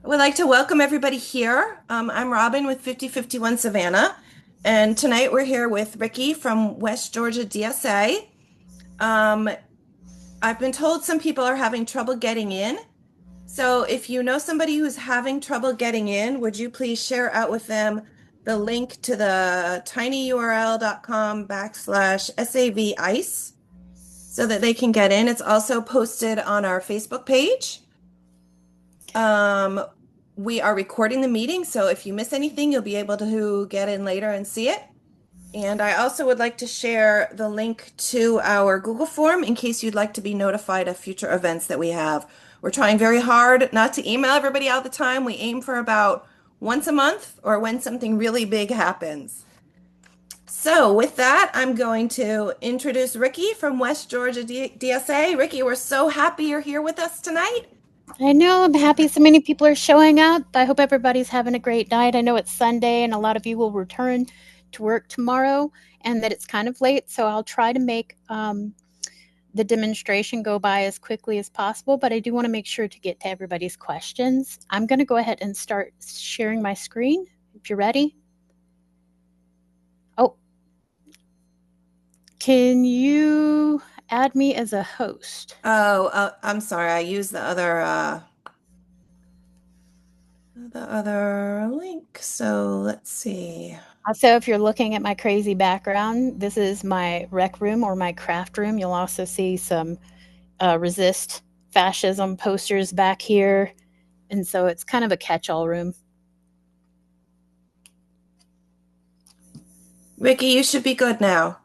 I would like to welcome everybody here. I'm Robin with 5051 Savannah, and tonight we're here with Ricky from West Georgia DSA. Um, I've been told some people are having trouble getting in. So if you know somebody who's having trouble getting in, would you please share out with them the link to the tinyurl.com/SAV ICE so that they can get in? It's also posted on our Facebook page. Um, we are recording the meeting, so if you miss anything, you'll be able to get in later and see it. And I also would like to share the link to our Google form in case you'd like to be notified of future events that we have. We're trying very hard not to email everybody all the time. We aim for about once a month or when something really big happens. So with that, I'm going to introduce Ricky from West Georgia DSA. Ricky, we're so happy you're here with us tonight. I know. I'm happy so many people are showing up. I hope everybody's having a great night. I know it's Sunday and a lot of you will return to work tomorrow and that it's kind of late. So I'll try to make the demonstration go by as quickly as possible, but I do want to make sure to get to everybody's questions. I'm going to go ahead and start sharing my screen if you're ready. Oh, can you add me as a host? Oh, I'm sorry. I used the other link. So let's see. Also, if you're looking at my crazy background, this is my rec room or my craft room. You'll also see some resist fascism posters back here. And so it's kind of a catch all room. Ricky, you should be good now.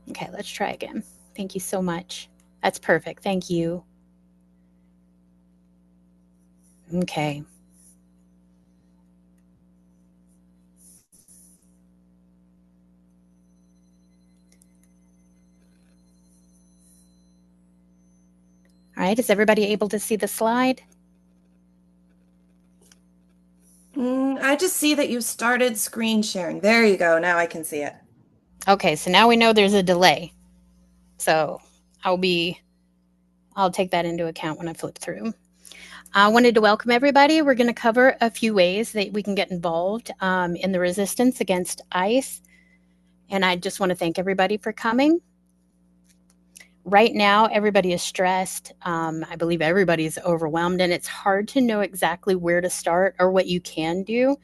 Okay, let's try again. Thank you so much. That's perfect. Thank you. Okay. All right. Is everybody able to see the slide? I just see that you started screen sharing. There you go. Now I can see it. Okay, so now we know there's a delay. So I'll take that into account when I flip through. I wanted to welcome everybody. We're going to cover a few ways that we can get involved in the resistance against ICE. And I just want to thank everybody for coming. Right now, everybody is stressed. I believe everybody's overwhelmed, and it's hard to know exactly where to start or what you can do.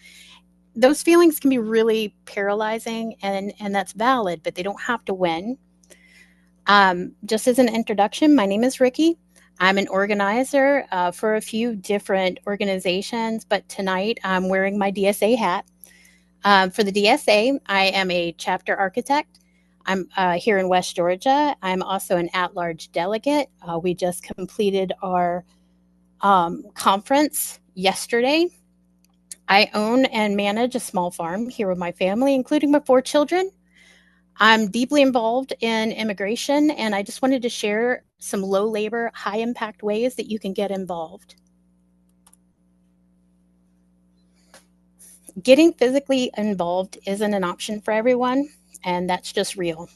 Those feelings can be really paralyzing, and that's valid, but they don't have to win. Just as an introduction, my name is Ricky. I'm an organizer for a few different organizations, but tonight I'm wearing my DSA hat. For the DSA, I am a chapter architect. I'm here in West Georgia. I'm also an at large delegate. We just completed our conference yesterday. I own and manage a small farm here with my family, including my 4 children. I'm deeply involved in immigration, and I just wanted to share some low labor, high impact ways that you can get involved. Getting physically involved isn't an option for everyone, and that's just real.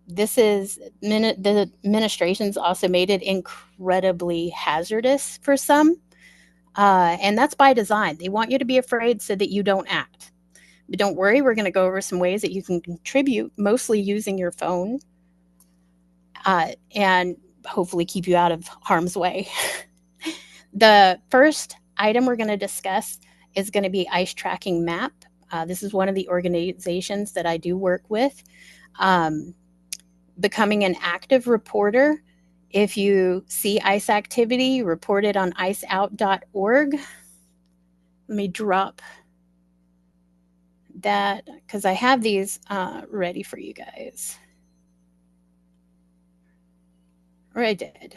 This is the administration's also made it incredibly hazardous for some, and that's by design. They want you to be afraid so that you don't act. But don't worry, we're going to go over some ways that you can contribute, mostly using your phone, and hopefully keep you out of harm's way. The first item we're going to discuss is going to be ICE Tracking Map. This is one of the organizations that I do work with. Becoming an active reporter. If you see ICE activity, report it on iceout.org. Let me drop that because I have these ready for you guys. Or I did.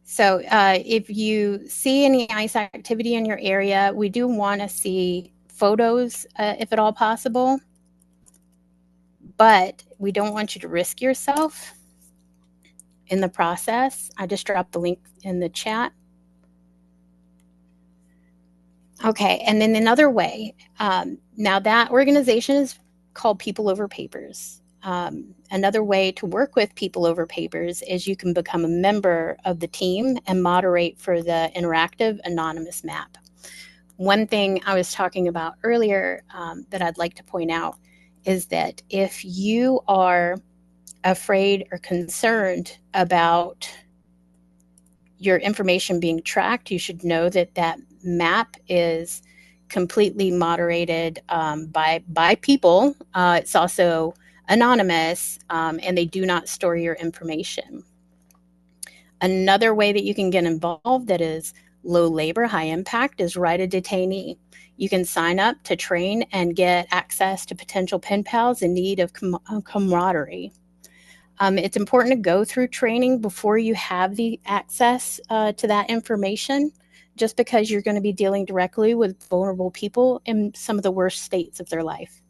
So if you see any ICE activity in your area, we do want to see photos if at all possible, but we don't want you to risk yourself in the process. I just dropped the link in the chat. Okay, and then another way, now that organization is called People Over Papers. Another way to work with people over papers is you can become a member of the team and moderate for the interactive anonymous map. One thing I was talking about earlier that I'd like to point out is that if you are afraid or concerned about your information being tracked, you should know that that map is completely moderated by people. It's also anonymous, and they do not store your information. Another way that you can get involved that is low labor, high impact is Write a Detainee. You can sign up to train and get access to potential pen pals in need of camaraderie. It's important to go through training before you have the access to that information, just because you're going to be dealing directly with vulnerable people in some of the worst states of their life.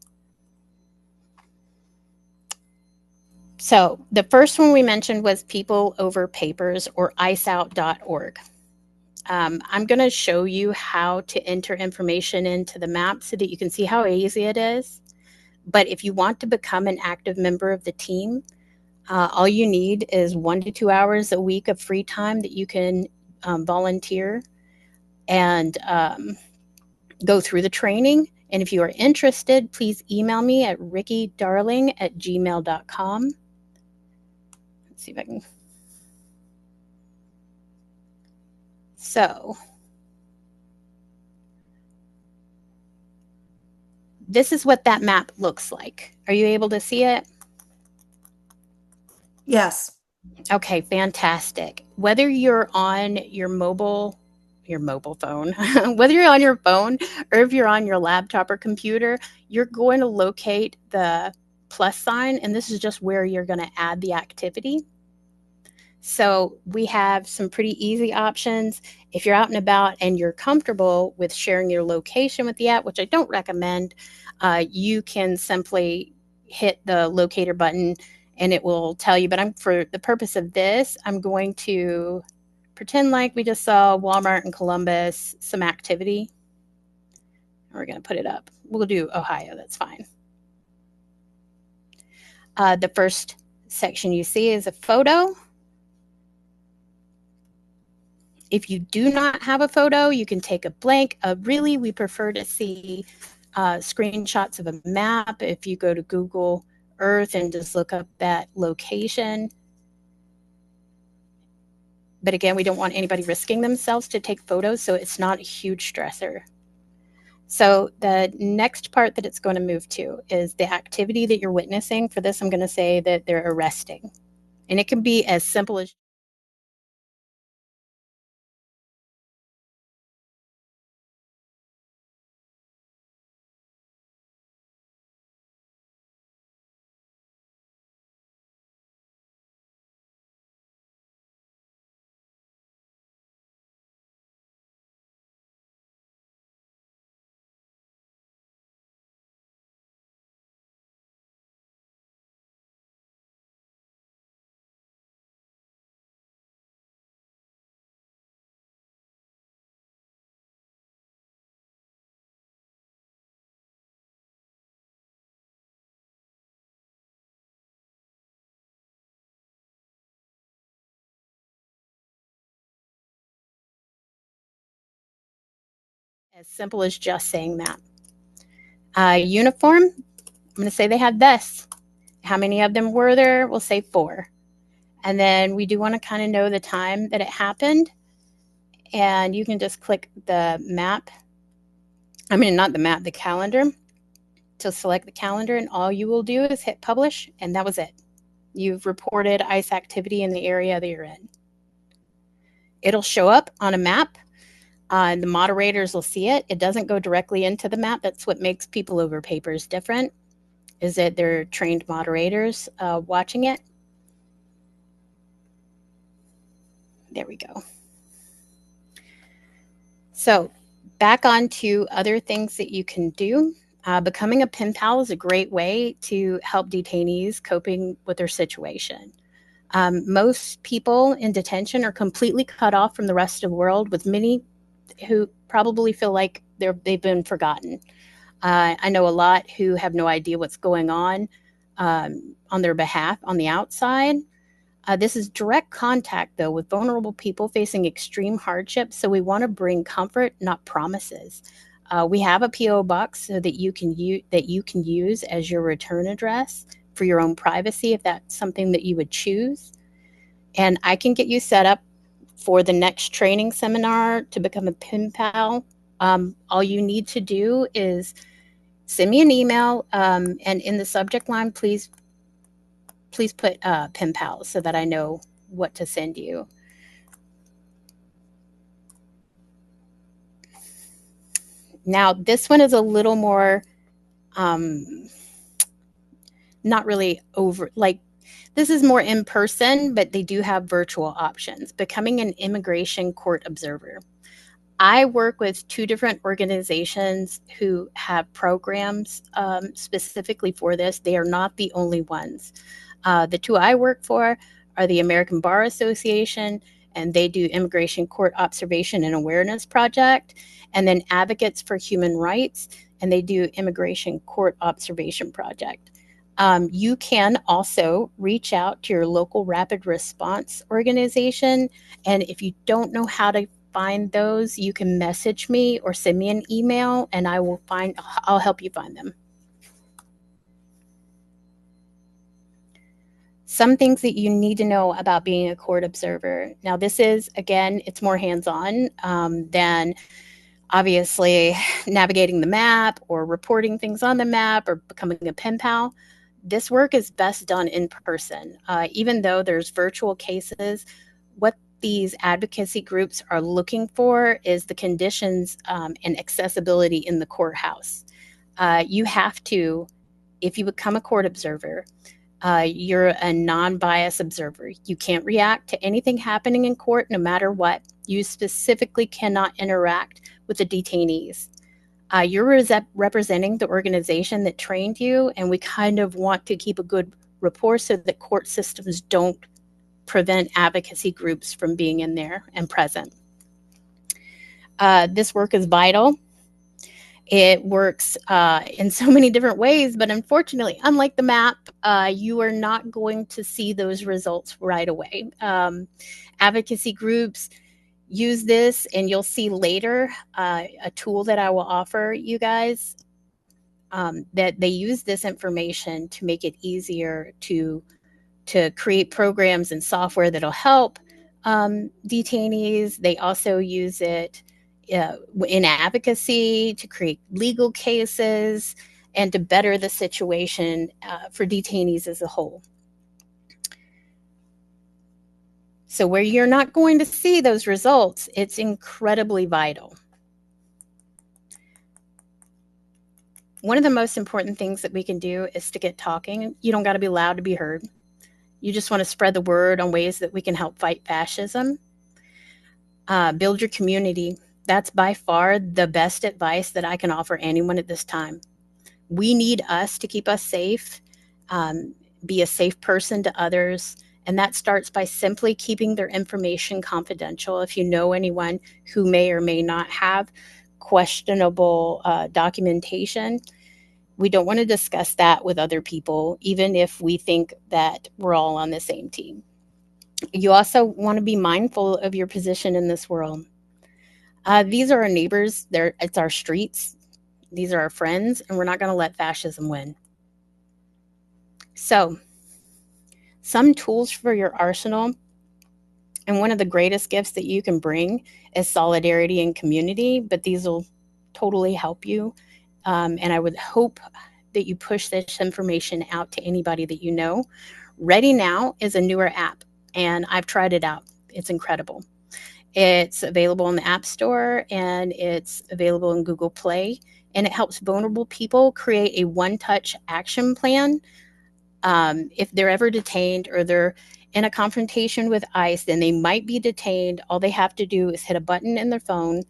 So the first one we mentioned was People Over Papers, or iceout.org. I'm going to show you how to enter information into the map so that you can see how easy it is. But if you want to become an active member of the team, all you need is 1 to 2 hours a week of free time that you can volunteer and go through the training. And if you are interested, please email me at rickydarling@gmail.com. Let's see if I can. So this is what that map looks like. Are you able to see it? Yes. Okay, fantastic. Whether you're on your mobile phone, whether you're on your phone or if you're on your laptop or computer, you're going to locate the plus sign, and this is just where you're going to add the activity. So we have some pretty easy options. If you're out and about and you're comfortable with sharing your location with the app, which I don't recommend, you can simply hit the locator button and it will tell you. But for the purpose of this, I'm going to pretend like we just saw Walmart in Columbus, some activity. We're going to put it up. We'll do Ohio. That's fine. The first section you see is a photo. If you do not have a photo, you can take a blank. Really, we prefer to see screenshots of a map. If you go to Google Earth and just look up that location. But again, we don't want anybody risking themselves to take photos, so it's not a huge stressor. So the next part that it's going to move to is the activity that you're witnessing. For this, I'm going to say that they're arresting. And it can be as simple as just saying that. Uniform, I'm going to say they had this. How many of them were there? We'll say 4. And then we do want to kind of know the time that it happened. And you can just click the map. I mean, not the map, the calendar. To select the calendar, and all you will do is hit publish, and that was it. You've reported ICE activity in the area that you're in. It'll show up on a map. The moderators will see it. It doesn't go directly into the map. That's what makes People Over Papers different, is that they're trained moderators watching it. There we go. So back on to other things that you can do. Becoming a pen pal is a great way to help detainees coping with their situation. Most people in detention are completely cut off from the rest of the world, with many who probably feel like they've been forgotten. I know a lot who have no idea what's going on on their behalf on the outside. This is direct contact, though, with vulnerable people facing extreme hardship. So we want to bring comfort, not promises. We have a PO box so that you can use as your return address for your own privacy, if that's something that you would choose. And I can get you set up for the next training seminar to become a pen pal. All you need to do is send me an email, and in the subject line, please put pen pal so that I know what to send you. Now, this one is a little more not really over, like, this is more in person, but they do have virtual options. Becoming an immigration court observer. I work with two different organizations who have programs specifically for this. They are not the only ones. The two I work for are the American Bar Association, and they do Immigration Court Observation and Awareness Project, and then Advocates for Human Rights, and they do Immigration Court Observation Project. You can also reach out to your local rapid response organization, and if you don't know how to find those, you can message me or send me an email, and I'll help you find them. Some things that you need to know about being a court observer. Now, this is, again, it's more hands-on than obviously navigating the map or reporting things on the map or becoming a pen pal. This work is best done in person. Even though there's virtual cases, what these advocacy groups are looking for is the conditions and accessibility in the courthouse. You have to, if you become a court observer, you're a non-biased observer. You can't react to anything happening in court, no matter what. You specifically cannot interact with the detainees. You're representing the organization that trained you, and we kind of want to keep a good rapport so that court systems don't prevent advocacy groups from being in there and present. This work is vital. It works in so many different ways, but unfortunately, unlike the map, you are not going to see those results right away. Advocacy groups use this, and you'll see later a tool that I will offer you guys that they use this information to make it easier to create programs and software that'll help detainees. They also use it in advocacy to create legal cases and to better the situation for detainees as a whole. So where you're not going to see those results, it's incredibly vital. One of the most important things that we can do is to get talking. You don't got to be loud to be heard. You just want to spread the word on ways that we can help fight fascism. Build your community. That's by far the best advice that I can offer anyone at this time. We need us to keep us safe, be a safe person to others, and that starts by simply keeping their information confidential. If you know anyone who may or may not have questionable documentation, we don't want to discuss that with other people, even if we think that we're all on the same team. You also want to be mindful of your position in this world. These are our neighbors. It's our streets. These are our friends, and we're not going to let fascism win. So, some tools for your arsenal, and one of the greatest gifts that you can bring is solidarity and community, but these will totally help you. And I would hope that you push this information out to anybody that you know. Ready Now is a newer app, and I've tried it out. It's incredible. It's available in the App Store, and it's available in Google Play, and it helps vulnerable people create a one-touch action plan. If they're ever detained or they're in a confrontation with ICE, then they might be detained. All they have to do is hit a button in their phone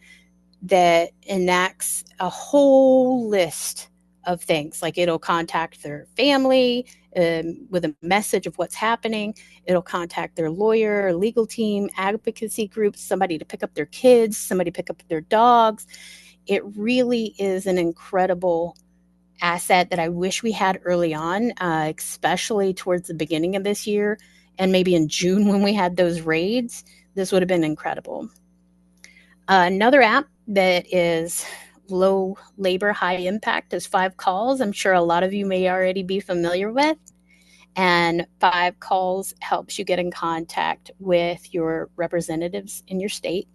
that enacts a whole list of things. Like, it'll contact their family with a message of what's happening. It'll contact their lawyer, legal team, advocacy groups, somebody to pick up their kids, somebody to pick up their dogs. It really is an incredible asset that I wish we had early on, especially towards the beginning of this year and maybe in June when we had those raids. This would have been incredible. Another app that is low labor, high impact is Five Calls. I'm sure a lot of you may already be familiar with. And Five Calls helps you get in contact with your representatives in your state.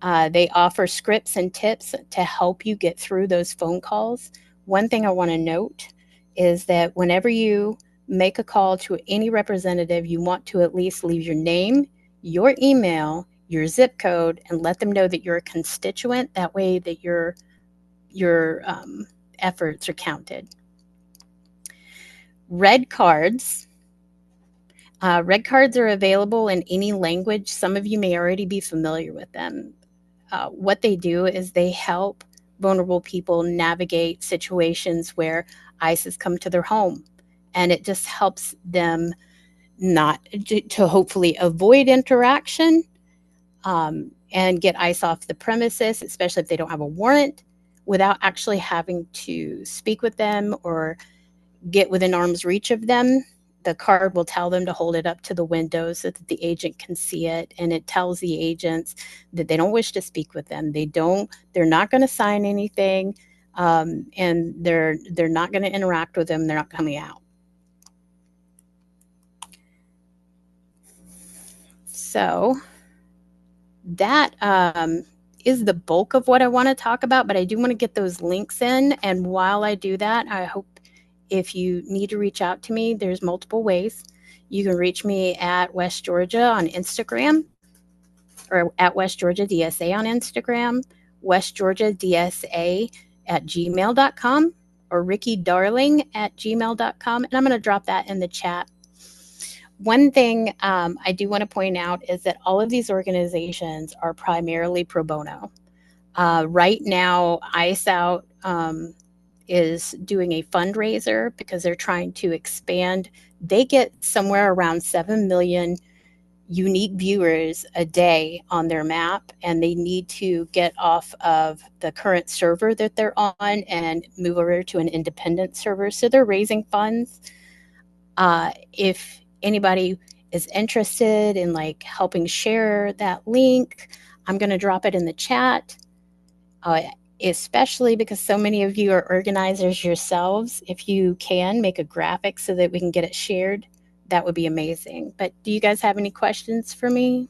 They offer scripts and tips to help you get through those phone calls. One thing I want to note is that whenever you make a call to any representative, you want to at least leave your name, your email, your zip code, and let them know that you're a constituent. That way, that your efforts are counted. Red cards. Red cards are available in any language. Some of you may already be familiar with them. What they do is they help vulnerable people navigate situations where ICE has come to their home. And it just helps them not to hopefully avoid interaction and get ICE off the premises, especially if they don't have a warrant, without actually having to speak with them or get within arm's reach of them. The card will tell them to hold it up to the window so that the agent can see it, and it tells the agents that they don't wish to speak with them. They're not going to sign anything, and they're not going to interact with them. They're not coming out. So that is the bulk of what I want to talk about, but I do want to get those links in. And while I do that, I hope if you need to reach out to me, there's multiple ways. You can reach me at West Georgia on Instagram, or at West Georgia DSA on Instagram, West Georgia DSA at gmail.com, or Ricky Darling at gmail.com. And I'm going to drop that in the chat. One thing I do want to point out is that all of these organizations are primarily pro bono. Right now, ICE Out is doing a fundraiser because they're trying to expand. They get somewhere around 7 million unique viewers a day on their map, and they need to get off of the current server that they're on and move over to an independent server. So they're raising funds. If anybody is interested in like helping share that link, I'm going to drop it in the chat. Especially because so many of you are organizers yourselves. If you can make a graphic so that we can get it shared, that would be amazing. But do you guys have any questions for me?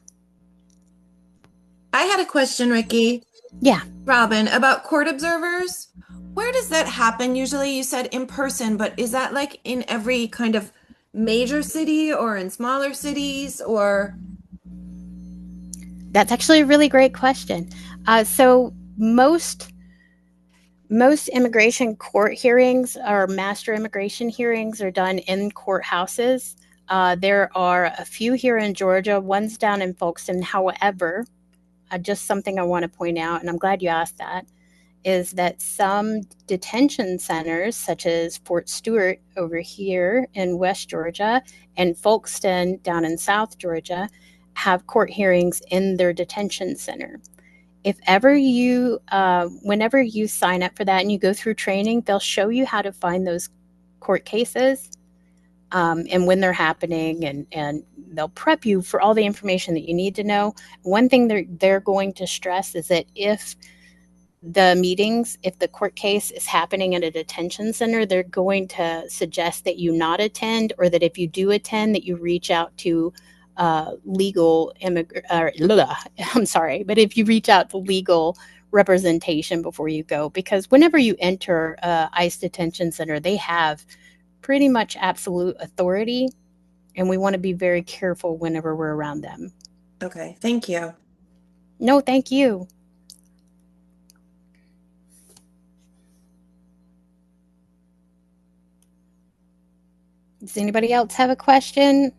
I had a question, Ricky. Yeah, Robin, about court observers. Where does that happen? Usually you said in person, but is that like in every kind of major city or in smaller cities or? that's actually a really great question. So most immigration court hearings or master immigration hearings are done in courthouses. There are a few here in Georgia, one's down in Folkston. However, just something I want to point out, and I'm glad you asked that, is that some detention centers, such as Fort Stewart over here in West Georgia and Folkston down in South Georgia, have court hearings in their detention center. If ever you, whenever you sign up for that and you go through training, they'll show you how to find those court cases and when they're happening, and they'll prep you for all the information that you need to know. One thing they're going to stress is that if the court case is happening at a detention center, they're going to suggest that you not attend, or that if you do attend, that you reach out to legal I'm sorry, but if you reach out to legal representation before you go, because whenever you enter ICE detention center, they have pretty much absolute authority, and we want to be very careful whenever we're around them. Okay, thank you. No, thank you. Does anybody else have a question?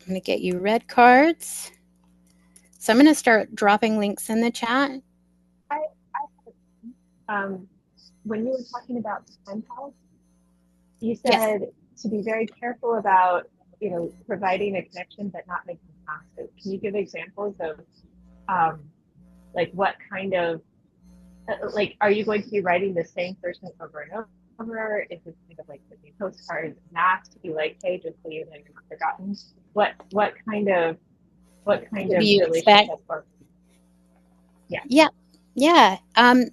I'm going to get you red cards. So I'm going to start dropping links in the chat. Um, when you were talking about pen pals, you Yes. said to be very careful about, providing a connection but not making passive. Can you give examples of, like what kind of like, are you going to be writing the same person over and over? Is this kind of like the new postcard mask to be like, hey, just so you know, you're not forgotten? What kind of What do you expect? relationship or yeah, Yeah. Yeah.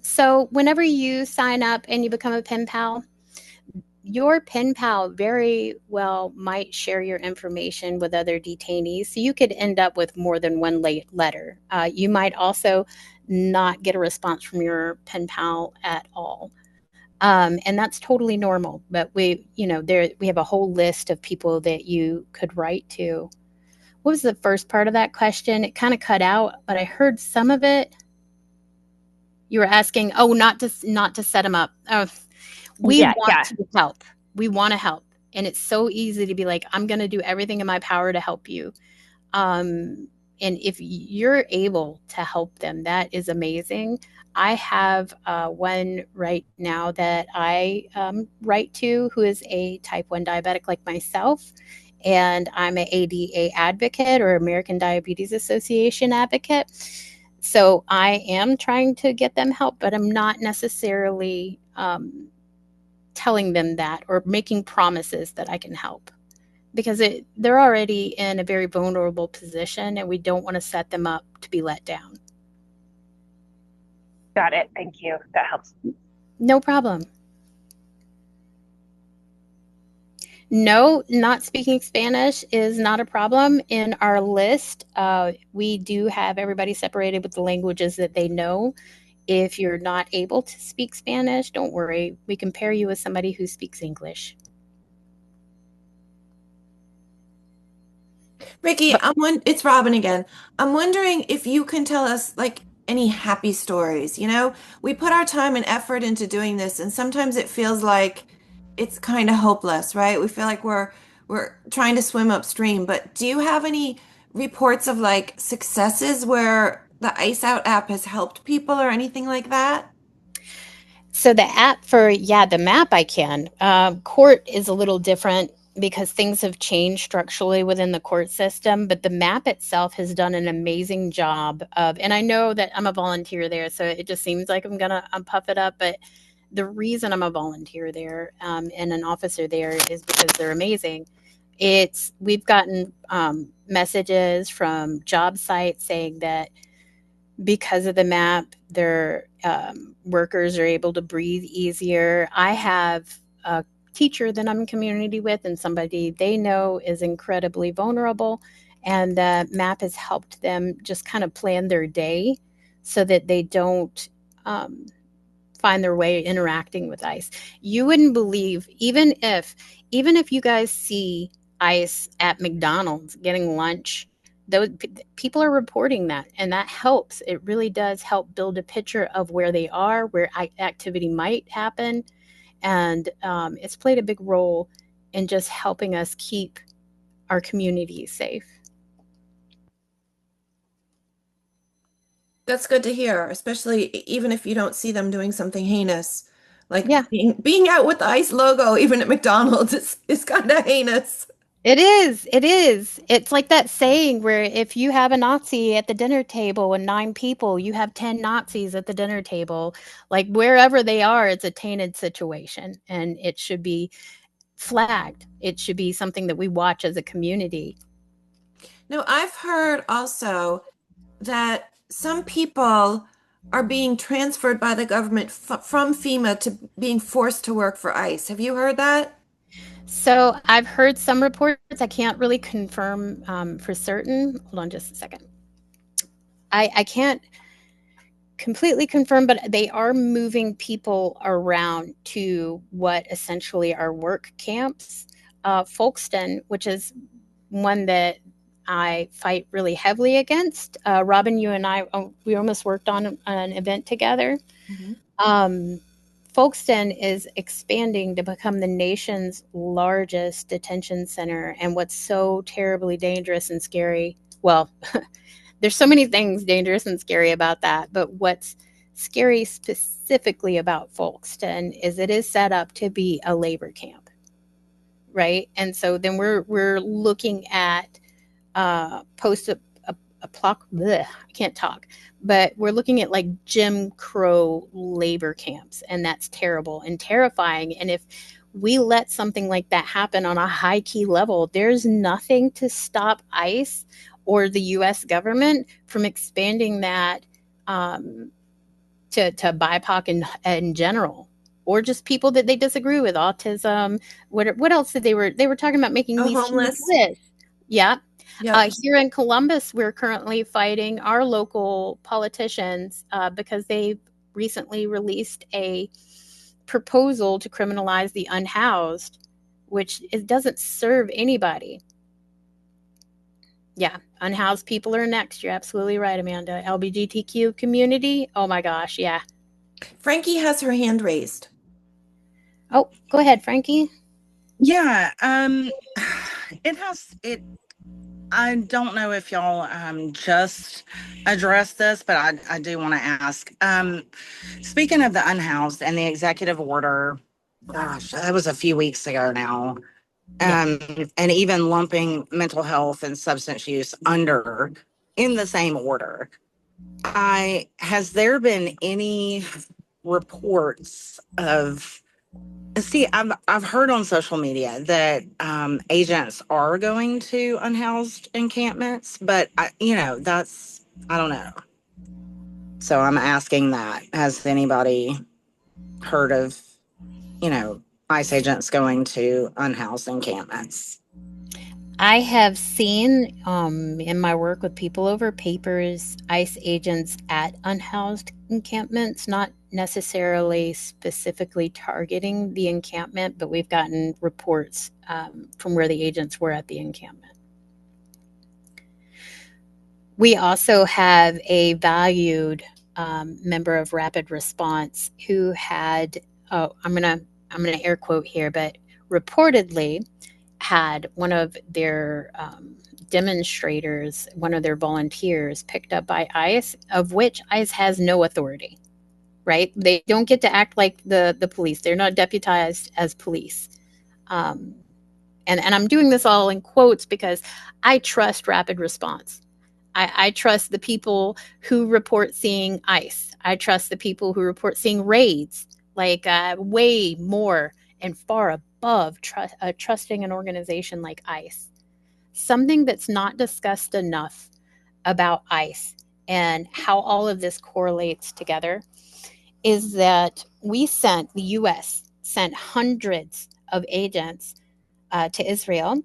So whenever you sign up and you become a pen pal, your pen pal very well might share your information with other detainees. So you could end up with more than one letter. You might also not get a response from your pen pal at all. And that's totally normal. But we have a whole list of people that you could write to. What was the first part of that question? It kind of cut out, but I heard some of it. You were asking, oh, not to set them up. Oh, we yeah, want yeah. to help. We want to help, and it's so easy to be like, I'm going to do everything in my power to help you. Um, and if you're able to help them, that is amazing. I have one right now that I write to who is a type 1 diabetic like myself. And I'm an ADA advocate or American Diabetes Association advocate. So I am trying to get them help, but I'm not necessarily telling them that or making promises that I can help because they're already in a very vulnerable position and we don't want to set them up to be let down. Got it. Thank you. That helps. No problem. No, not speaking Spanish is not a problem in our list. We do have everybody separated with the languages that they know. If you're not able to speak Spanish, don't worry. We can pair you with somebody who speaks English. Ricky, But it's Robin again. I'm wondering if you can tell us like any happy stories. You know, we put our time and effort into doing this, and sometimes it feels like it's kind of hopeless, right? We feel like we're trying to swim upstream. But do you have any reports of like successes where the Ice Out app has helped people or anything like that? So the app for the map I can. Court is a little different because things have changed structurally within the court system, but the map itself has done an amazing job of. And I know that I'm a volunteer there, so it just seems like I'm gonna puff it up, but the reason I'm a volunteer there and an officer there is because they're amazing. It's we've gotten messages from job sites saying that because of the map, their workers are able to breathe easier. I have a teacher that I'm in community with, and somebody they know is incredibly vulnerable, and the map has helped them just kind of plan their day so that they don't find their way interacting with ice. You wouldn't believe even if you guys see ice at McDonald's getting lunch, those people are reporting that and that helps. It really does help build a picture of where they are, where activity might happen, and it's played a big role in just helping us keep our communities safe. That's good to hear, especially even if you don't see them doing something heinous. Like Yeah. being out with the ICE logo, even at McDonald's, is kind of heinous. It is. It is. It's like that saying where if you have a Nazi at the dinner table and 9 people, you have 10 Nazis at the dinner table. Like wherever they are, it's a tainted situation and it should be flagged. It should be something that we watch as a community. No, I've heard also that some people are being transferred by the government f from FEMA to being forced to work for ICE. Have you heard that? So I've heard some reports. I can't really confirm for certain. Hold on just a second. I can't completely confirmed, but they are moving people around to what essentially are work camps. Folkestone, which is one that I fight really heavily against. Robin, you and I, we almost worked on an event together. Mhm. Um, Folkestone is expanding to become the nation's largest detention center. And what's so terribly dangerous and scary, well, there's so many things dangerous and scary about that. But what's scary specifically about Folkestone is it is set up to be a labor camp, right? And so then we're looking at post I can't talk, but we're looking at like Jim Crow labor camps, and that's terrible and terrifying. And if we let something like that happen on a high key level, there's nothing to stop ICE or the US government from expanding that um, to BIPOC in general, or just people that they disagree with, autism. What else did they were talking about making Oh, these huge homeless. lists. Yeah. Yep. Here in Columbus, we're currently fighting our local politicians because they recently released a proposal to criminalize the unhoused, which it doesn't serve anybody. Yeah, unhoused people are next. You're absolutely right, Amanda. LGBTQ community. Oh my gosh, yeah. Frankie has her hand raised. Oh, go ahead, Frankie. Yeah, it has it. I don't know if y'all just addressed this, but I do want to ask. Speaking of the unhoused and the executive order, gosh, that was a few weeks ago now. Yeah. And even lumping mental health and substance use under in the same order. I has there been any reports of see, I've heard on social media that agents are going to unhoused encampments, but that's I don't know. So I'm asking that. Has anybody heard of, ICE agents going to unhoused encampments? I have seen in my work with People Over Papers, ICE agents at unhoused encampments, not necessarily specifically targeting the encampment, but we've gotten reports from where the agents were at the encampment. We also have a valued member of Rapid Response who had, I'm gonna air quote here, but reportedly had one of their demonstrators, one of their volunteers, picked up by ICE, of which ICE has no authority. Right? They don't get to act like the police. They're not deputized as police. And I'm doing this all in quotes because I trust Rapid Response. I trust the people who report seeing ICE. I trust the people who report seeing raids, like way more and far above trusting an organization like ICE. Something that's not discussed enough about ICE and how all of this correlates together is that the US sent hundreds of agents to Israel.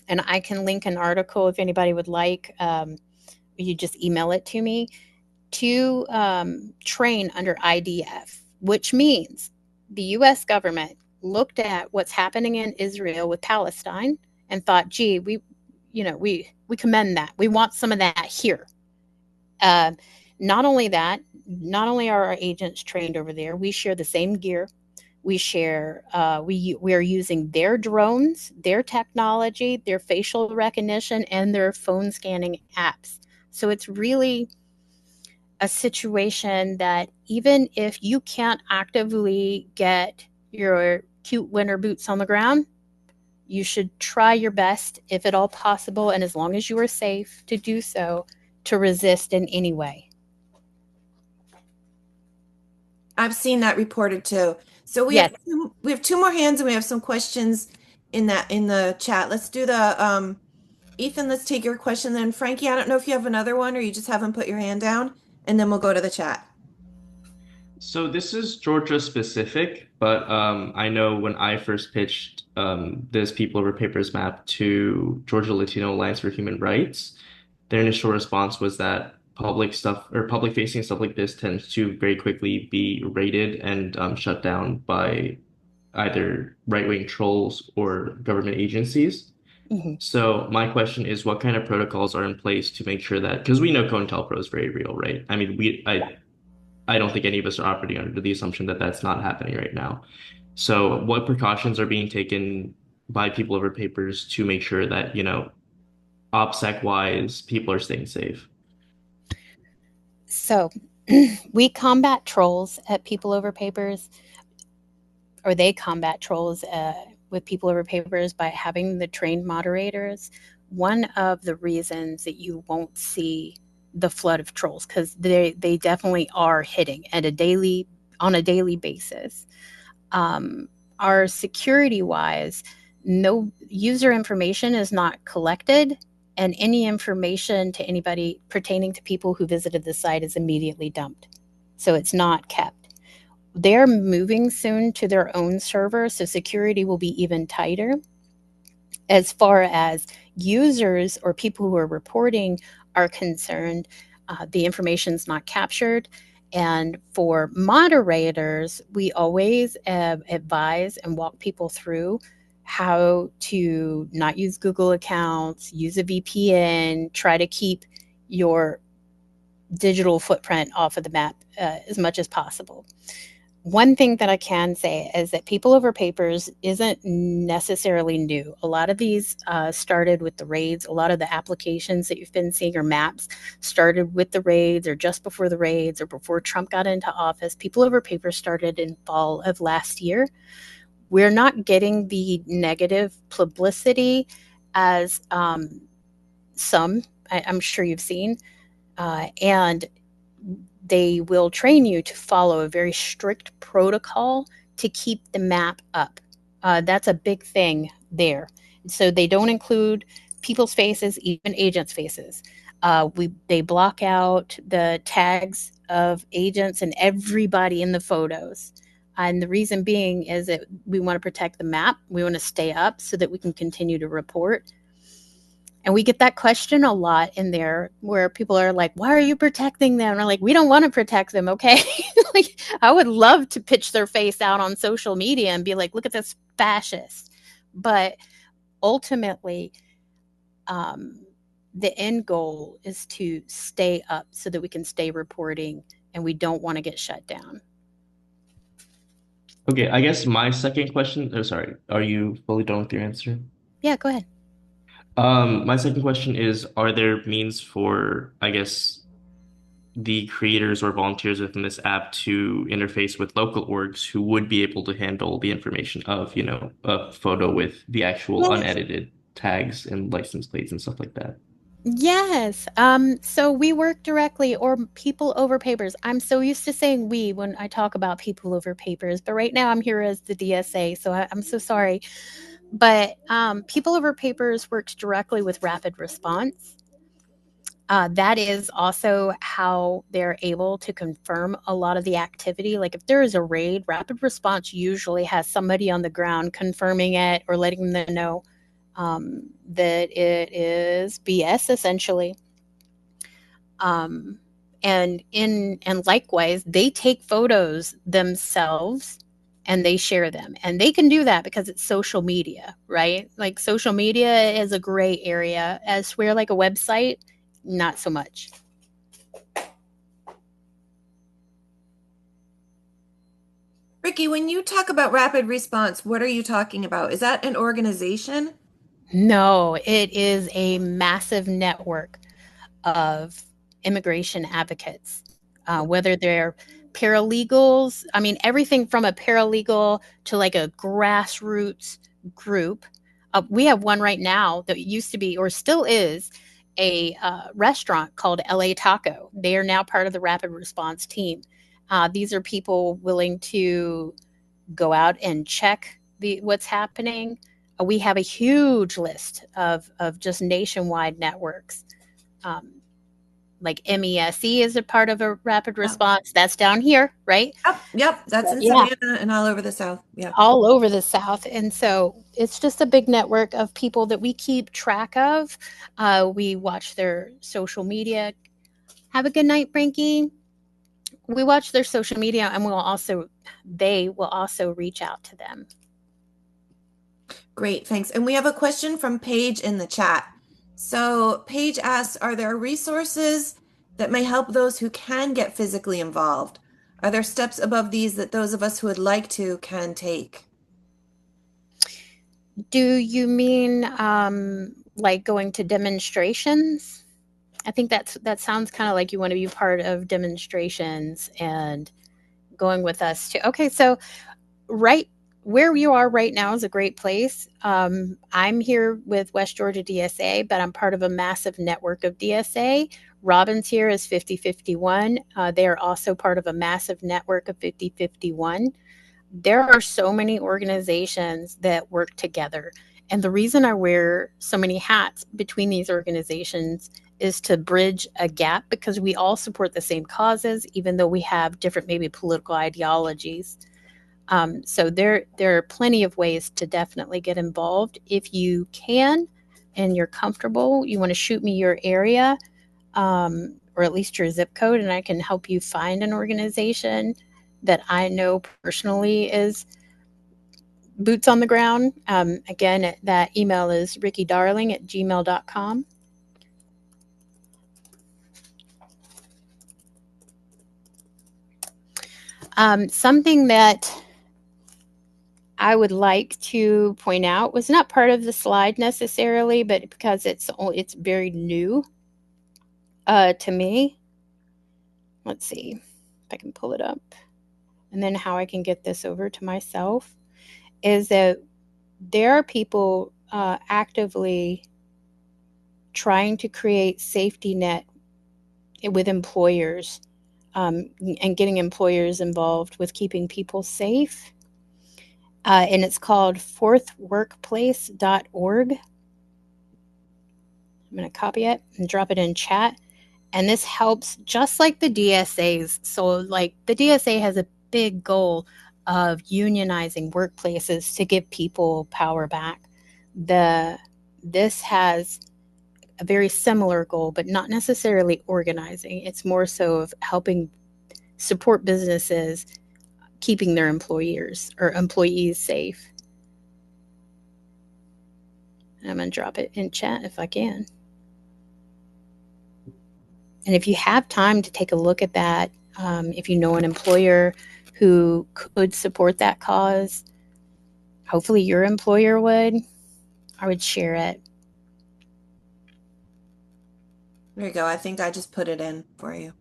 And I can link an article if anybody would like. You just email it to me to train under IDF, which means the US government looked at what's happening in Israel with Palestine and thought, gee, we commend that. We want some of that here. Not only that, not only are our agents trained over there, we share the same gear. We share, we are using their drones, their technology, their facial recognition, and their phone scanning apps. So it's really a situation that even if you can't actively get your cute winter boots on the ground, you should try your best, if at all possible, and as long as you are safe to do so, to resist in any way. I've seen that reported too. So Yes. we have two more hands and we have some questions in the chat. Let's do the Ethan, let's take your question then. Frankie, I don't know if you have another one or you just haven't put your hand down, and then we'll go to the chat. So this is Georgia specific, but I know when I first pitched this People Over Papers map to Georgia Latino Alliance for Human Rights, their initial response was that public stuff or public facing stuff like this tends to very quickly be raided and shut down by either right-wing trolls or government agencies. Mm-hmm. So my question is, what kind of protocols are in place to make sure that, because we know COINTELPRO is very real, right? I mean, I don't think any of us are operating under the assumption that that's not happening right now. So what precautions are being taken by People Over Papers to make sure that, OPSEC wise, people are staying safe? So we combat trolls at People Over Papers, or they combat trolls with People Over Papers by having the trained moderators one of the reasons that you won't see the flood of trolls, because they definitely are hitting at a daily on a daily basis. Um, our security wise, no user information is not collected, and any information to anybody pertaining to people who visited the site is immediately dumped. So it's not kept. They're moving soon to their own server, so security will be even tighter. As far as users or people who are reporting are concerned, the information's not captured. And for moderators, we always advise and walk people through how to not use Google accounts, use a VPN, try to keep your digital footprint off of the map as much as possible. One thing that I can say is that People Over Papers isn't necessarily new. A lot of these started with the raids. A lot of the applications that you've been seeing or maps started with the raids or just before the raids or before Trump got into office. People Over Papers started in fall of last year. We're not getting the negative publicity as some, I'm sure you've seen. And they will train you to follow a very strict protocol to keep the map up. That's a big thing there. So they don't include people's faces, even agents' faces. They block out the tags of agents and everybody in the photos. And the reason being is that we want to protect the map. We want to stay up so that we can continue to report. And we get that question a lot in there where people are like, why are you protecting them? And we're like, we don't want to protect them, okay? Like, I would love to pitch their face out on social media and be like, look at this fascist. But ultimately, the end goal is to stay up so that we can stay reporting and we don't want to get shut down. Okay, I guess my second question, oh, sorry, are you fully done with your answer? Yeah, go ahead. My second question is, are there means for, I guess, the creators or volunteers within this app to interface with local orgs who would be able to handle the information of, a photo with the actual Yes. unedited tags and license plates and stuff like that? Yes. So we work directly or People Over Papers. I'm so used to saying we when I talk about People Over Papers, but right now I'm here as the DSA, so I'm so sorry. But People Over Papers works directly with Rapid Response. That is also how they're able to confirm a lot of the activity. Like if there is a raid, Rapid Response usually has somebody on the ground confirming it or letting them know that it is BS essentially. And likewise, they take photos themselves and they share them. And they can do that because it's social media, right? Like social media is a gray area. As where like a website, not so much. Ricky, when you talk about rapid response, what are you talking about? Is that an organization? No, it is a massive network of immigration advocates, whether they're paralegals, I mean, everything from a paralegal to like a grassroots group. We have one right now that used to be or still is a restaurant called LA Taco. They are now part of the rapid response team. These are people willing to go out and check what's happening. We have a huge list of just nationwide networks. Um, like MESE is a part of a rapid Yeah. response. That's down here, right? Yep. That's in Yeah, Savannah and all over the South. Yeah. all over the South. And so it's just a big network of people that we keep track of. We watch their social media. Have a good night, Frankie. We watch their social media and they will also reach out to them. Great, thanks. And we have a question from Paige in the chat. So Paige asks, are there resources that may help those who can get physically involved? Are there steps above these that those of us who would like to can take? Do you mean like going to demonstrations? I think that sounds kind of like you want to be part of demonstrations and going with us too. Okay, so right where you are right now is a great place. I'm here with West Georgia DSA, but I'm part of a massive network of DSA. Robin's here is 5051. They are also part of a massive network of 5051. There are so many organizations that work together. And the reason I wear so many hats between these organizations is to bridge a gap, because we all support the same causes, even though we have different, maybe political ideologies. So there are plenty of ways to definitely get involved. If you can and you're comfortable, you want to shoot me your area, or at least your zip code, and I can help you find an organization that I know personally is boots on the ground. Again, that email is rickydarling@gmail.com. Something that I would like to point out was not part of the slide necessarily, but because it's very new to me. Let's see if I can pull it up, and then how I can get this over to myself is that there are people actively trying to create safety net with employers, and getting employers involved with keeping people safe. And it's called fourthworkplace.org. I'm going to copy it and drop it in chat. And this helps just like the DSAs. So like the DSA has a big goal of unionizing workplaces to give people power back. This has a very similar goal, but not necessarily organizing. It's more so of helping support businesses keeping their employees safe. And I'm going to drop it in chat if I can. And if you have time to take a look at that, if you know an employer who could support that cause, hopefully your employer would, I would share it. There you go. I think I just put it in for you.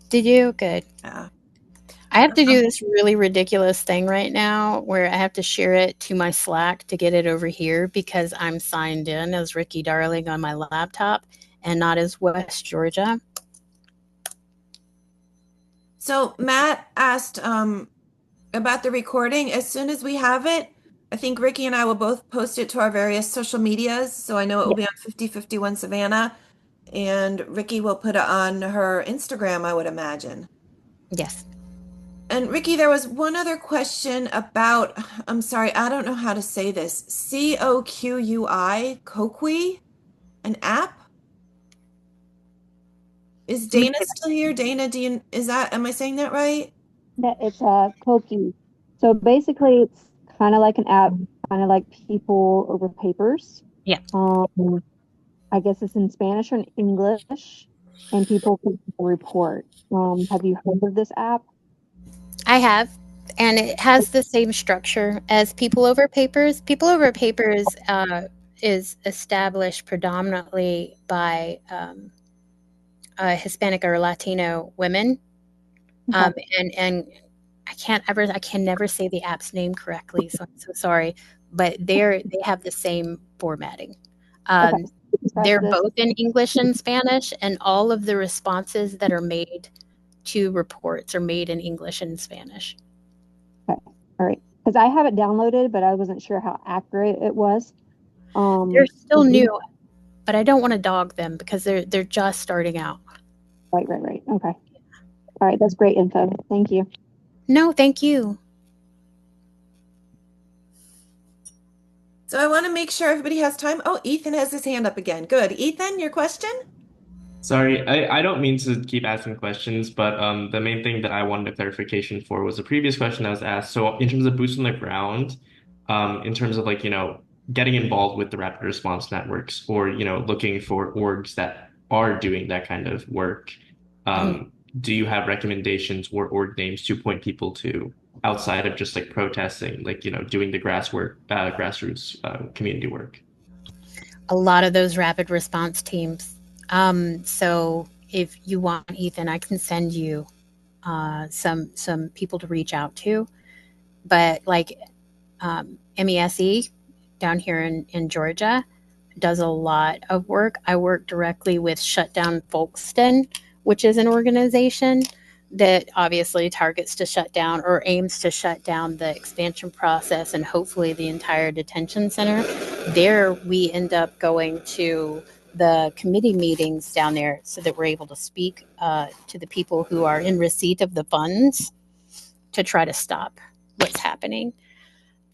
Did you? Good. Yeah. I have to do this really ridiculous thing right now where I have to share it to my Slack to get it over here, because I'm signed in as Ricky Darling on my laptop and not as West Georgia. So Matt asked about the recording. As soon as we have it, I think Ricky and I will both post it to our various social medias. So I know it will be on 5051 Savannah, and Ricky will put it on her Instagram, I would imagine. Yes. And Ricky, there was one other question about, I'm sorry, I don't know how to say this. Coqui, an app? Is Dana still here? Dana, am I saying that right? That it's Koki. So basically, it's kind of like an app, kind of like People Over Papers. Yeah. I guess it's in Spanish or in English, and people can report. Have you heard of this app? I have, and it has the same structure as People Over Papers. People Over Papers is established predominantly by Hispanic or Latino women, and I can never say the app's name correctly, so I'm so sorry. But they have the same formatting. They're both in English and Spanish, and all of the responses that are made to reports are made in English and Spanish. Okay, all right. Because I have it downloaded, but I wasn't sure how accurate it was. They're still new, but I don't want to dog them because they're just starting out. Right. Okay. All right, that's great info. Thank you. No, thank you. So I want to make sure everybody has time. Oh, Ethan has his hand up again. Good. Ethan, your question? Sorry, I don't mean to keep asking questions, but the main thing that I wanted a clarification for was the previous question that was asked. So in terms of boots on the ground, in terms of like, getting involved with the rapid response networks or, looking for orgs that are doing that kind of work, do you have recommendations or org names to point people to outside of just like protesting, like, doing the grassroots community work? A lot of those rapid response teams. So if you want, Ethan, I can send you some people to reach out to. But like MESE down here in Georgia does a lot of work. I work directly with Shutdown Folkston, which is an organization that obviously targets to shut down or aims to shut down the expansion process and hopefully the entire detention center. There, we end up going to the committee meetings down there so that we're able to speak to the people who are in receipt of the funds to try to stop what's happening.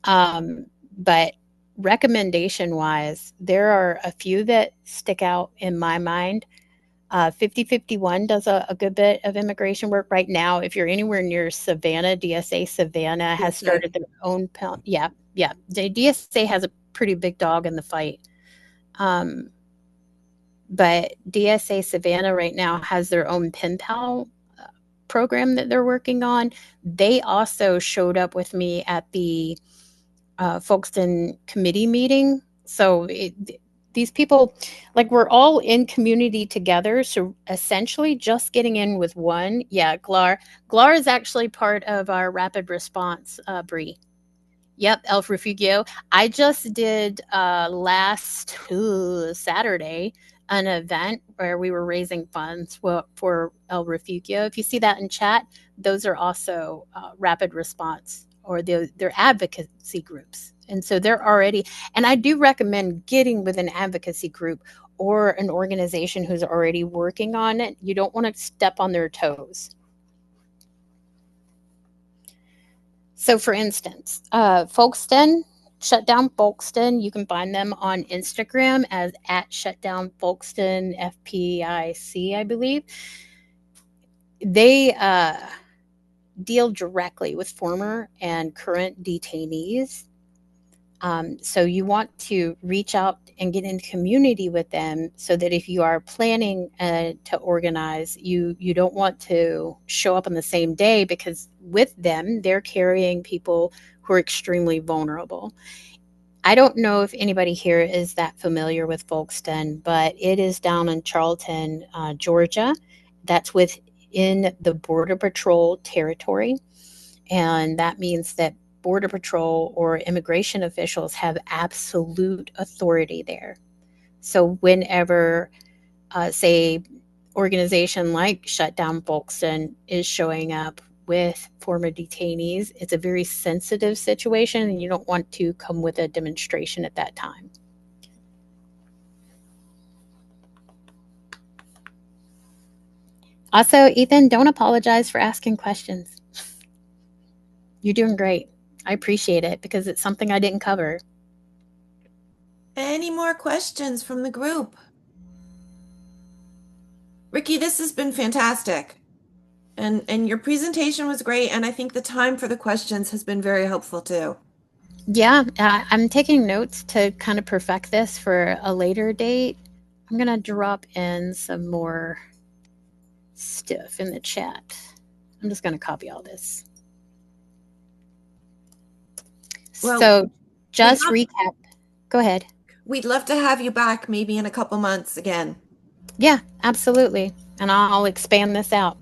But recommendation wise, there are a few that stick out in my mind. 5051 does a good bit of immigration work right now. If you're anywhere near Savannah, DSA Savannah has started their own. Yeah. The DSA has a pretty big dog in the fight. But DSA Savannah right now has their own pen pal program that they're working on. They also showed up with me at the Folkestone committee meeting. So these people, like, we're all in community together. So essentially just getting in with one. Yeah, Glar is actually part of our rapid response, Bree. Yep, El Refugio. I just did last Saturday an event where we were raising funds for El Refugio. If you see that in chat, those are also rapid response, or they're advocacy groups. And so they're already, and I do recommend getting with an advocacy group or an organization who's already working on it. You don't want to step on their toes. So for instance, Folkestone, Shutdown Folkestone, you can find them on Instagram as at Shutdown Folkestone FPIC, I believe. They deal directly with former and current detainees. So you want to reach out and get in community with them so that if you are planning to organize, you don't want to show up on the same day, because with them, they're carrying people who are extremely vulnerable. I don't know if anybody here is that familiar with Folkestone, but it is down in Charlton, Georgia. That's within the Border Patrol territory. And that means that Border Patrol or immigration officials have absolute authority there. So whenever, say, organization like Shutdown Folkestone is showing up with former detainees, it's a very sensitive situation, and you don't want to come with a demonstration at that time. Also, Ethan, don't apologize for asking questions. You're doing great. I appreciate it because it's something I didn't cover. Any more questions from the group? Ricky, this has been fantastic. And your presentation was great, and I think the time for the questions has been very helpful too. Yeah, I'm taking notes to kind of perfect this for a later date. I'm going to drop in some more stuff in the chat. I'm just going to copy all this. Well, so just recap. Go ahead. We'd love to have you back maybe in a couple months again. Yeah, absolutely. And I'll expand this out.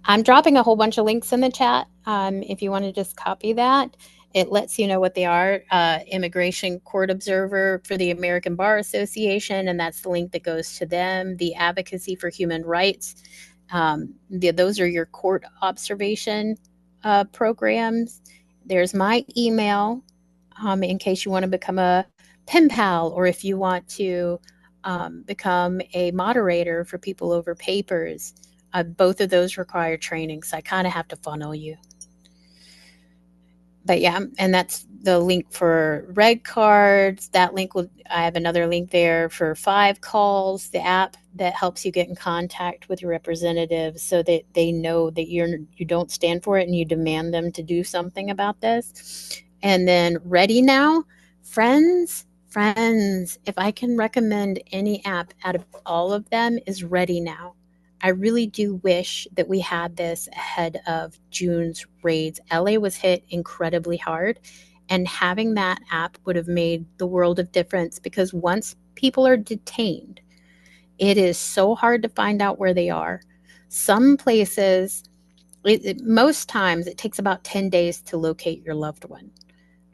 I'm dropping a whole bunch of links in the chat. If you want to just copy that, it lets you know what they are. Immigration Court Observer for the American Bar Association, and that's the link that goes to them. The Advocacy for Human Rights, those are your court observation programs. There's my email in case you want to become a pen pal, or if you want to become a moderator for People Over Papers. Both of those require training, so I kind of have to funnel you. But yeah, and that's the link for red cards. That link I have another link there for 5 calls, the app that helps you get in contact with your representatives so that they know that you don't stand for it and you demand them to do something about this. And then Ready Now, friends, if I can recommend any app out of all of them, is Ready Now. I really do wish that we had this ahead of June's raids. LA was hit incredibly hard, and having that app would have made the world of difference, because once people are detained, it is so hard to find out where they are. Some places, most times it takes about 10 days to locate your loved one.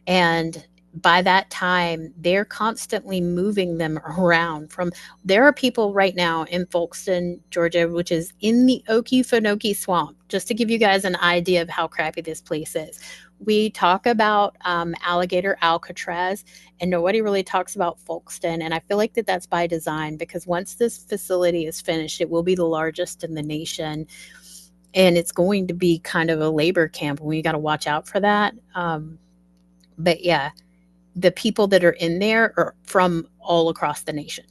And by that time, they're constantly moving them around from, there are people right now in Folkston, Georgia, which is in the Okefenokee Swamp, just to give you guys an idea of how crappy this place is. We talk about alligator Alcatraz, and nobody really talks about Folkston. And I feel like that's by design, because once this facility is finished, it will be the largest in the nation. And it's going to be kind of a labor camp, and we got to watch out for that. But yeah, the people that are in there are from all across the nation.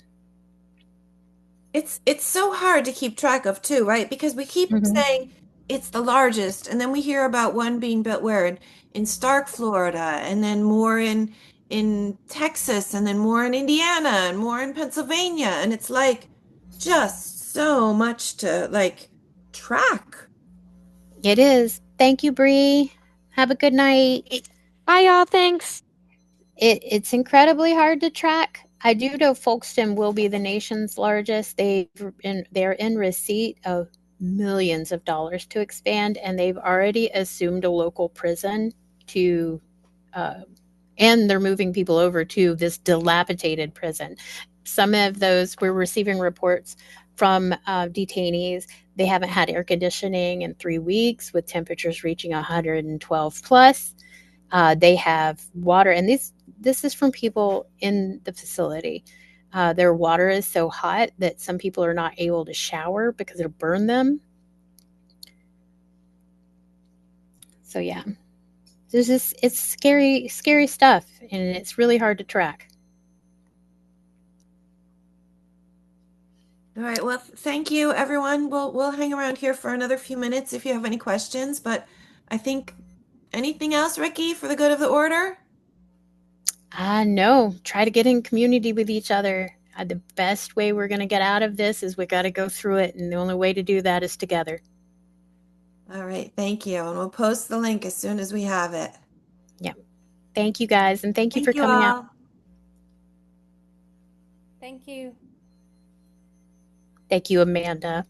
It's so hard to keep track of too, right? Because we keep Mm-hmm. saying it's the largest, and then we hear about one being built where in Stark, Florida, and then more in Texas, and then more in Indiana, and more in Pennsylvania, and it's like just so much to like track. It is. Thank you, Bree. Have a good night. Bye, y'all. Thanks. It's incredibly hard to track. I do know Folkston will be the nation's largest. They're in receipt of millions of dollars to expand, and they've already assumed a local prison to, uh, and they're moving people over to this dilapidated prison. Some of those, we're receiving reports from detainees. They haven't had air conditioning in 3 weeks, with temperatures reaching 112 plus. They have water, and this is from people in the facility. Their water is so hot that some people are not able to shower because it'll burn them. So yeah, it's scary stuff, and it's really hard to track. All right, well, thank you, everyone. We'll hang around here for another few minutes if you have any questions, but I think anything else, Ricky, for the good of the order? No, try to get in community with each other. The best way we're going to get out of this is we got to go through it, and the only way to do that is together. All right, thank you. And we'll post the link as soon as we have it. Yeah. Thank you guys, and thank you for Thank you coming out. all. Thank you. Thank you, Amanda.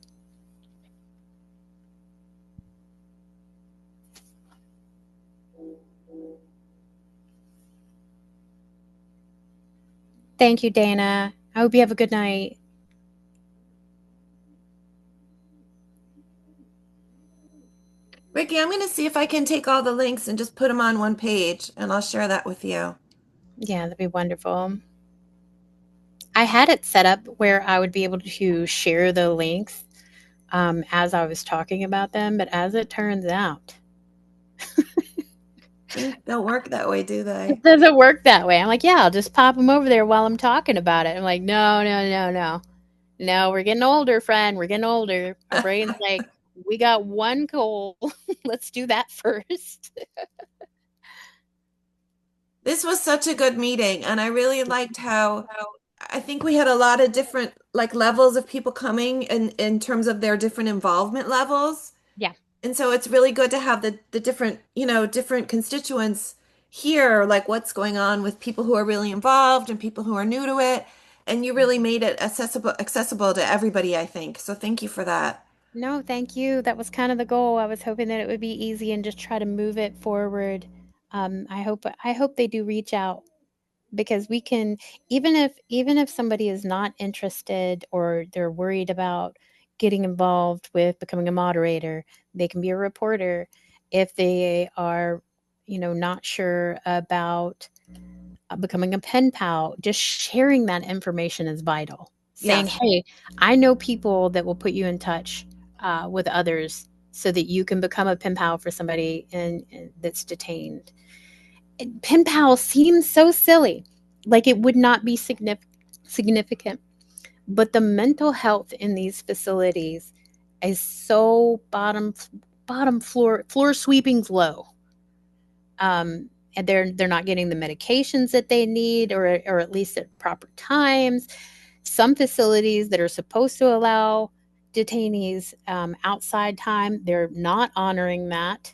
Thank you, Dana. I hope you have a good night. Ricky, I'm going to see if I can take all the links and just put them on one page, and I'll share that with you. Yeah, that'd be wonderful. I had it set up where I would be able to share the links as I was talking about them, but as it turns out, Things don't work that way, do it they? doesn't work that way. I'm like, yeah, I'll just pop them over there while I'm talking about it. I'm like, no, no, no, no. No, we're getting older, friend. We're getting older. Our brain's like, we got one goal. Let's do that first. This was such a good meeting, and I really liked how I think we had a lot of different like levels of people coming in terms of their different involvement levels. Yeah. And so it's really good to have the different, different constituents hear like what's going on with people who are really involved and people who are new to it. And you really made it accessible to everybody, I think. So thank you for that. No, thank you. That was kind of the goal. I was hoping that it would be easy and just try to move it forward. I hope they do reach out, because we can, even if somebody is not interested or they're worried about getting involved with becoming a moderator, they can be a reporter. If they are, not sure about becoming a pen pal, just sharing that information is vital. Saying, Yes. hey, I know people that will put you in touch with others so that you can become a pen pal for somebody that's detained. Pen pal seems so silly, like it would not be significant, but the mental health in these facilities is so bottom floor sweepings low. And they're not getting the medications that they need, or at least at proper times. Some facilities that are supposed to allow detainees outside time, they're not honoring that.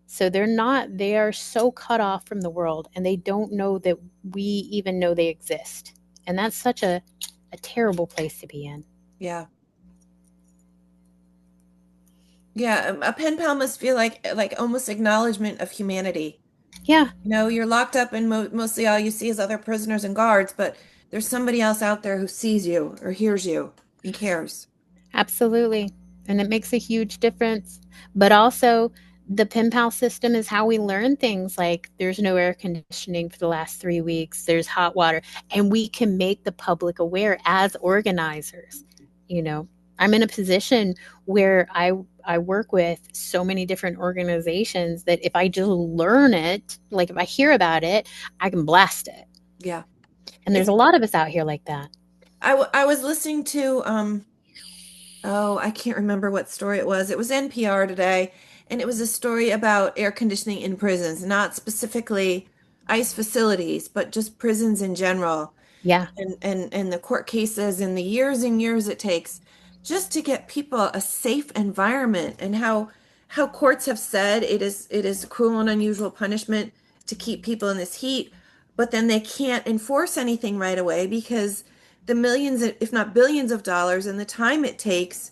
So they are so cut off from the world, and they don't know that we even know they exist. And that's such a terrible place to be in. Yeah. Yeah, a pen pal must feel like almost acknowledgement of humanity. Yeah, You know, you're locked up and mostly all you see is other prisoners and guards, but there's somebody else out there who sees you or hears you and cares. absolutely. And it makes a huge difference. But also, the pen pal system is how we learn things like there's no air conditioning for the last 3 weeks, there's hot water, and we can make the public aware as organizers. You know, I'm in a position where I work with so many different organizations that if I just learn it, like if I hear about it, I can blast it. Yeah. And there's It's a lot of us out here like that. I was listening to oh, I can't remember what story it was. It was NPR today, and it was a story about air conditioning in prisons, not specifically ICE facilities, but just prisons in general. Yeah. And the court cases and the years and years it takes just to get people a safe environment, and how courts have said it is cruel and unusual punishment to keep people in this heat, but then they can't enforce anything right away because the millions, if not billions of dollars and the time it takes,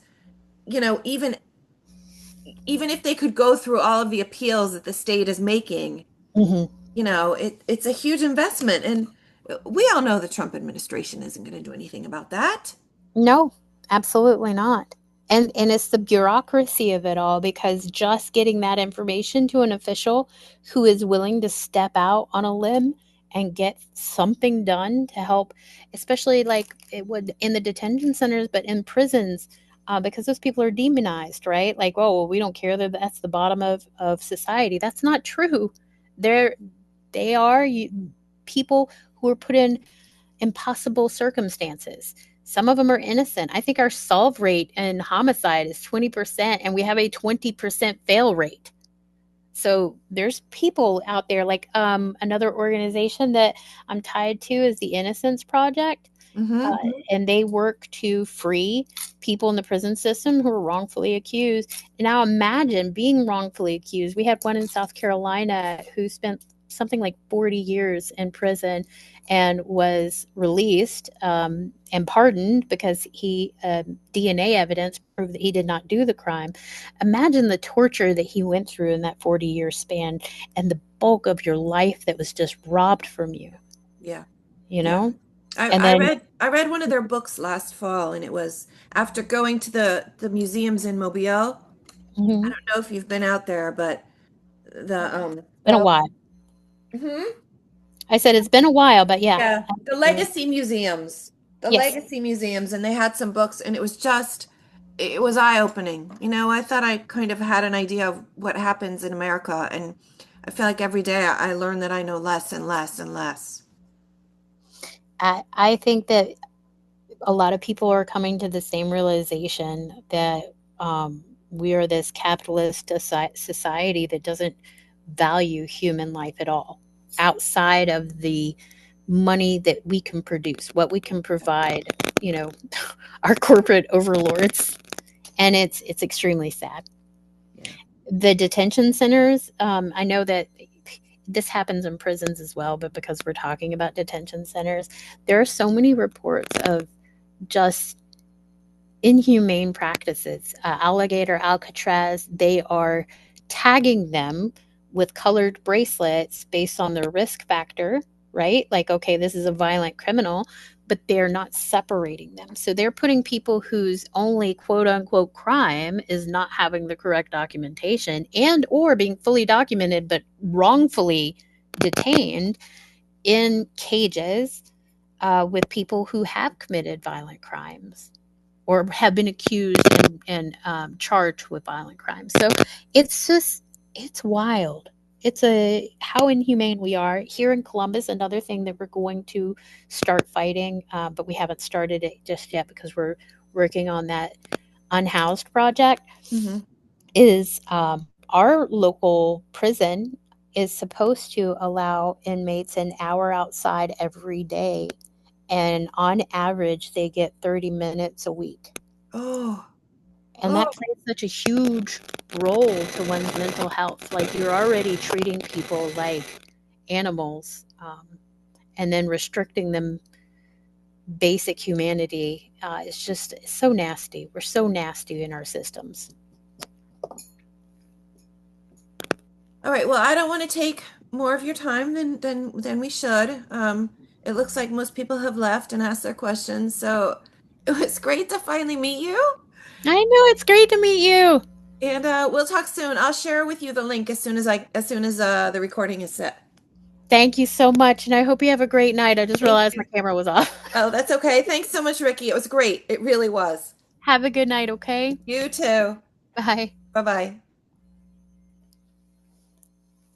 even if they could go through all of the appeals that the state is making, Hmm. it's a huge investment. And we all know the Trump administration isn't going to do anything about that. No, absolutely not. And it's the bureaucracy of it all because just getting that information to an official who is willing to step out on a limb and get something done to help, especially like it would in the detention centers, but in prisons, because those people are demonized, right? Like, oh, well, we don't care that that's the bottom of society. That's not true. They're they are people who are put in impossible circumstances. Some of them are innocent. I think our solve rate in homicide is 20%, and we have a 20% fail rate. So there's people out there like another organization that I'm tied to is the Innocence Project. Uh, Mm-hmm. and they work to free people in the prison system who are wrongfully accused. And now imagine being wrongfully accused. We had one in South Carolina who spent something like 40 years in prison and was released and pardoned because he DNA evidence proved that he did not do the crime. Imagine the torture that he went through in that 40-year span and the bulk of your life that was just robbed from you, Yeah. you Yeah. know? I, And I then, read I read one of their books last fall, and it was after going to the museums in Mobile. I mhm, don't know if you've been out there, but the been a well, while. mhm. I said it's been a while, but yeah. Yeah, the Absolutely. legacy museums, Yes. and they had some books, and it was eye-opening. I thought I kind of had an idea of what happens in America, and I feel like every day I learn that I know less and less and less. I think that a lot of people are coming to the same realization that we are this capitalist society that doesn't value human life at all outside of the money that we can produce, what we can provide, you know, our corporate overlords. And it's extremely sad. Yeah. The detention centers, I know that this happens in prisons as well, but because we're talking about detention centers, there are so many reports of just inhumane practices. Alligator Alcatraz, they are tagging them with colored bracelets based on their risk factor, right? Like, okay, this is a violent criminal, but they're not separating them. So they're putting people whose only quote unquote crime is not having the correct documentation and or being fully documented but wrongfully detained in cages with people who have committed violent crimes or have been accused and charged with violent crimes. So it's just, it's wild. It's a how inhumane we are here in Columbus. Another thing that we're going to start fighting, but we haven't started it just yet because we're working on that unhoused project. Hmm. Is our local prison is supposed to allow inmates an hour outside every day, and on average, they get 30 minutes a week. Oh, And that oh, plays such a huge role to one's mental health. Like you're already treating people like animals, and then restricting them basic humanity. It's just so nasty. We're so nasty in our systems. all right. Well, I don't want to take more of your time than we should. It looks like most people have left and asked their questions, so it was great to finally meet you. I know, it's great to meet you. And we'll talk soon. I'll share with you the link as soon as the recording is set. Thank you so much, and I hope you have a great night. I just Thank realized my you. camera was off. Oh, that's okay. Thanks so much, Ricky. It was great. It really was. Have a good night, okay? You too. Bye. Bye-bye.